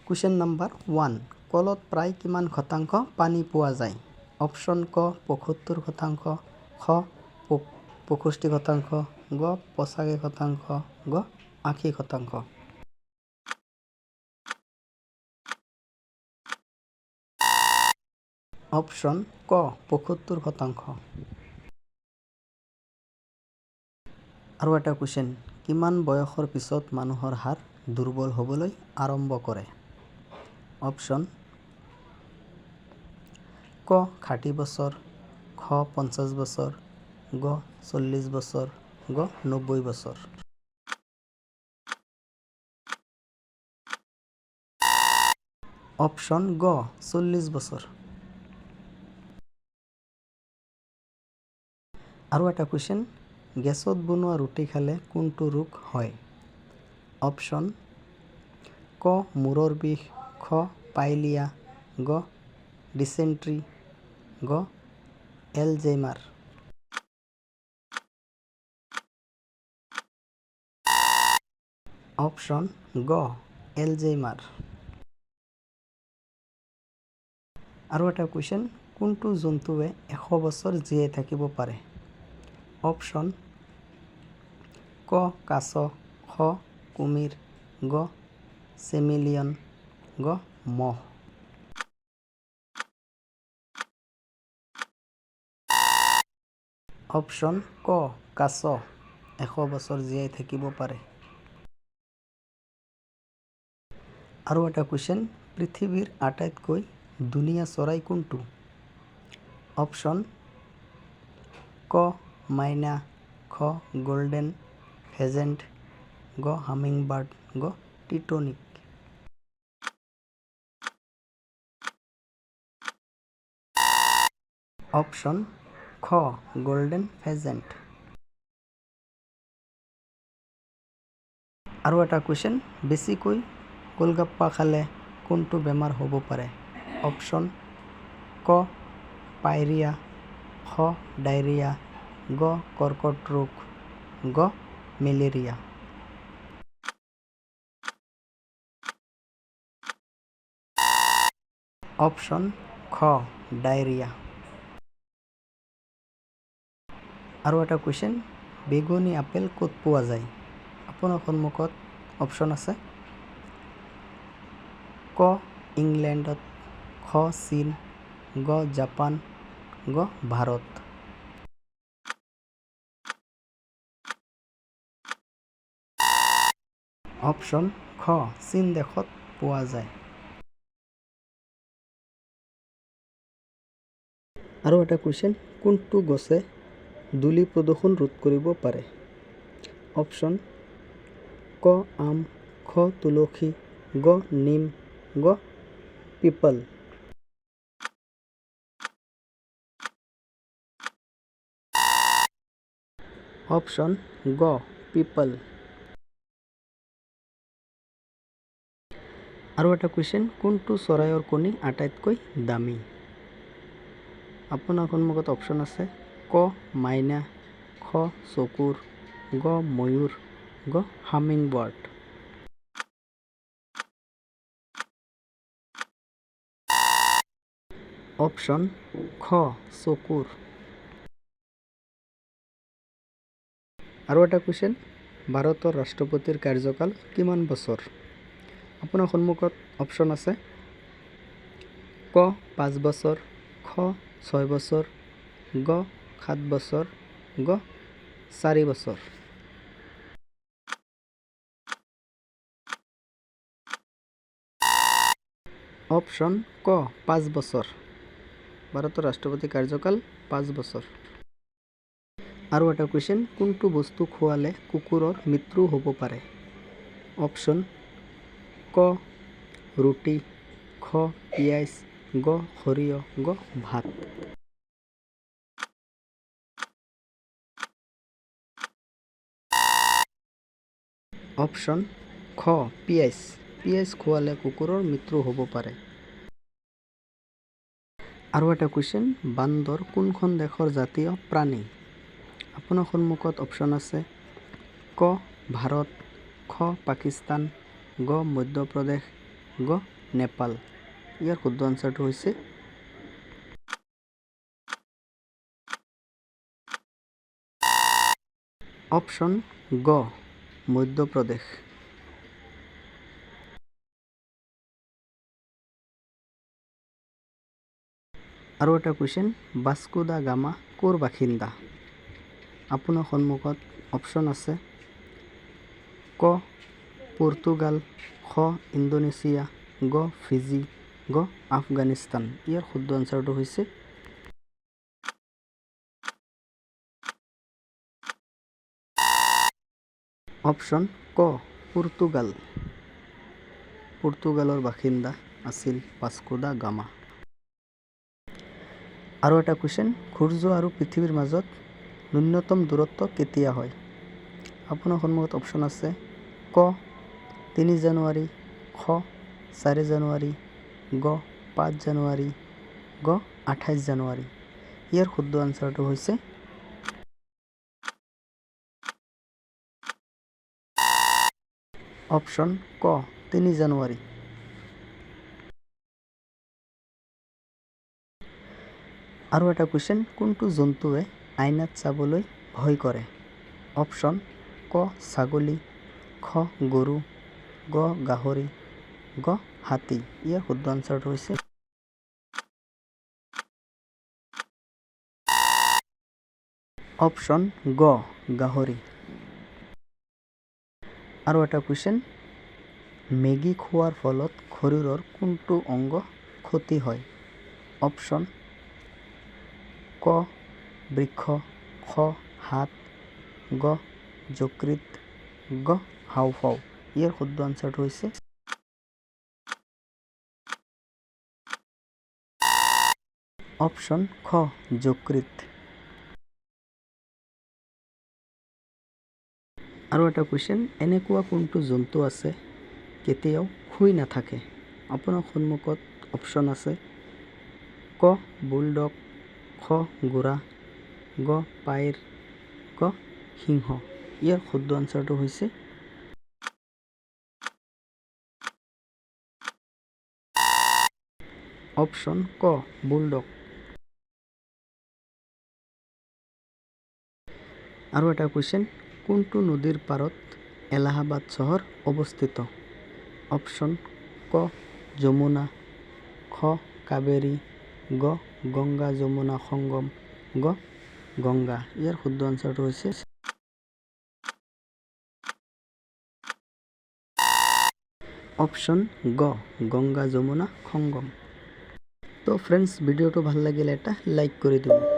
Question number 1 কলত প্ৰায় কিমান শতাংশ পানী পোৱা যায়? অপশ্যন ক ৭৫%, খ ৬৫%, গ ৮৫%, গ ৮০%। অপশ্যন ক ৭৫%। আৰু এটা কুৱেশ্যন, কিমান বয়সৰ পিছত মানুহৰ হাড় দুৰ্বল হ'বলৈ আৰম্ভ কৰে? অপশ্যন ক ৬০ বছৰ, খ ৫০ বছৰ, গ ৪০ বছৰ, গ ৯০ বছৰ। অপশ্যন গ ৪০ বছৰ। আৰু এটা কুৱেশ্যন, গেছত বনোৱা ৰুটি খালে কোনটো ৰোগ হয়? অপশ্যন ক মূৰৰ বিষ, খ পাইলিয়া, গ ডিচেণ্ট্ৰি, গ এলজেইমাৰ। অপশ্যন গ এলজেইমাৰ। আৰু এটা কুৱেশ্যন, কোনটো জন্তুৱে ১০০ বছৰ জীয়াই থাকিব পাৰে? অপশ্যন ক কাছ, খ কুমিৰ, গ চেমিলিয়ন, গ মহ। অপশ্যন ক কাছ ১০০ বছৰ জীয়াই থাকিব পাৰে। আৰু এটা কুৱেশ্যন, পৃথিৱীৰ আটাইতকৈ ধুনীয়া চৰাই কোনটো? অপশ্যন ক মাইনা, খ গল্ডেন ফেজেণ্ট, গ হামিংবাৰ্ড, গ টিটনিক। অপশ্যন খ গল্ডেন ফেজেণ্ট। আৰু এটা কুৱেশ্যন, বেছিকৈ গোলগাপ্পা খালে কোনটো বেমাৰ হ'ব পাৰে? অপশ্যন ক পাইৰিয়া, খ ডায়েৰিয়া, গ কৰ্কট ৰোগ, গ মেলেৰিয়া। অপশ্যন খ ডায়েৰিয়া। আৰু এটা কুৱেশ্যন, বেগুনী আপেল ক'ত পোৱা যায়? আপোনাৰ সন্মুখত অপশ্যন আছে, ক ইংলেণ্ডত, খ চীন, গ জাপান, গ ভাৰত। অপশ্যন খ চীন দেশত পোৱা যায়। আৰু এটা কুৱেশ্যন, কোনটো গছে ধূলি প্ৰদূষণ ৰোধ কৰিব পাৰে? অপশ্যন ক আম, খ তুলসী, গ নিম, গ পিপল। অপশ্যন গ পিপল। আৰু এটা কুৱেশ্যন, কোনটো চৰাইৰ কণী আটাইতকৈ দামী? আপোনাৰ সন্মুখত অপশ্যন আছে, ক মাইনা, খ চকুৰ, গ ময়ূৰ, গ হামিংবাৰ্ড। অপশ্যন খ চকুৰ। আৰু এটা কুৱেশ্যন, ভাৰতৰ ৰাষ্ট্ৰপতিৰ কাৰ্যকাল কিমান বছৰ? আপোনাৰ সন্মুখত অপশ্যন আছে, ক ৫ বছৰ, খ ৬ বছৰ, গ ৭ বছৰ, গ ৪ বছৰ। অপশ্যন ক ৫ বছৰ। ভাৰতৰ ৰাষ্ট্ৰপতিৰ কাৰ্যকাল ৫ বছৰ। আৰু এটা কুৱেশ্যন, কোনটো বস্তু খোৱালে কুকুৰৰ মৃত্যু হ'ব পাৰে? অপশ্যন ক ৰুটি, খ পিঁয়াজ, গ সৰিয়হ, গ ভাত। অপশ্যন খ পিঁয়াজ। পিঁয়াজ খোৱালে কুকুৰৰ মৃত্যু হ'ব পাৰে। আৰু এটা কুৱেশ্যন, বান্দৰ কোনখন দেশৰ জাতীয় প্ৰাণী? আপোনাৰ সন্মুখত অপশ্যন আছে, ক ভাৰত, খ পাকিস্তান, গ মধ্যপ্ৰদেশ, গ নেপাল। ইয়াৰ শুদ্ধ আনচাৰটো হৈছে অপশ্যন গ মধ্যপ্ৰদেশ। আৰু এটা কুৱেশ্যন, ভাস্কো দা গামা ক'ৰ বাসিন্দা? আপোনাৰ সন্মুখত অপশ্যন আছে ক পৰ্তুগাল, খ ইণ্ডোনেছিয়া, গ ফিজি, গ আফগানিস্তান। ইয়াৰ শুদ্ধ আনচাৰটো হৈছে অপশ্যন ক পৰ্তুগাল। পৰ্তুগালৰ বাসিন্দা আছিল ভাস্কো দা গামা। আৰু এটা কুৱেশ্যন, সূৰ্য আৰু পৃথিৱীৰ মাজত ন্যূনতম দূৰত্ব কেতিয়া হয়? আপোনাৰ সন্মুখত অপশ্যন আছে ক 3 জানুৱাৰী, খ 4 জানুৱাৰী, গ 5 জানুৱাৰী, গ 28 জানুৱাৰী। ইয়াৰ শুদ্ধ আনচাৰটো হৈছে অপশ্যন ক 3 জানুৱাৰী। আৰু এটা কুৱেশ্যন, কোনটো জন্তুৱে আইনাত চাবলৈ ভয় কৰে? অপশ্যন ক ছাগলী, খ গৰু, গ গাহৰি, গ হাতী। ইয়াৰ শুদ্ধ আনচাৰটো হৈছে অপশ্যন গ গাহৰি। আৰু এটা কুৱেশ্যন, মেগী খোৱাৰ ফলত শৰীৰৰ কোনটো অংগ ক্ষতি হয়? অপশ্যন ক বৃক্ক, খ হাত, গ যকৃত, গ হাঁওফাঁও। ইয়াৰ শুদ্ধ আনচাৰটো হৈছে অপশ্যন খ যকৃত। আৰু এটা কুৱেশ্যন, এনেকুৱা কোনটো জন্তু আছে কেতিয়াও শুই নাথাকে? আপোনাৰ সন্মুখত অপশ্যন আছে ক বুলডগ, খ ঘোঁৰা, গ পাইৰ, গ সিংহ। ইয়াৰ শুদ্ধ আনচাৰটো হৈছে অপশ্যন ক বুলডগ। আৰু এটা কুৱেশ্যন, কোনটো নদীৰ পাৰত এলাহাবাদ চহৰ অৱস্থিত? অপশ্যন ক যমুনা, খ কাবেৰী, গ গংগা যমুনা সংগম, গ গংগা। ইয়াৰ শুদ্ধ আনচাৰটো হৈছে অপশ্যন গ গংগা যমুনা সংগম। তো ফ্ৰেণ্ডছ, ভিডিঅ'টো ভাল লাগিলে এটা লাইক কৰি দিব।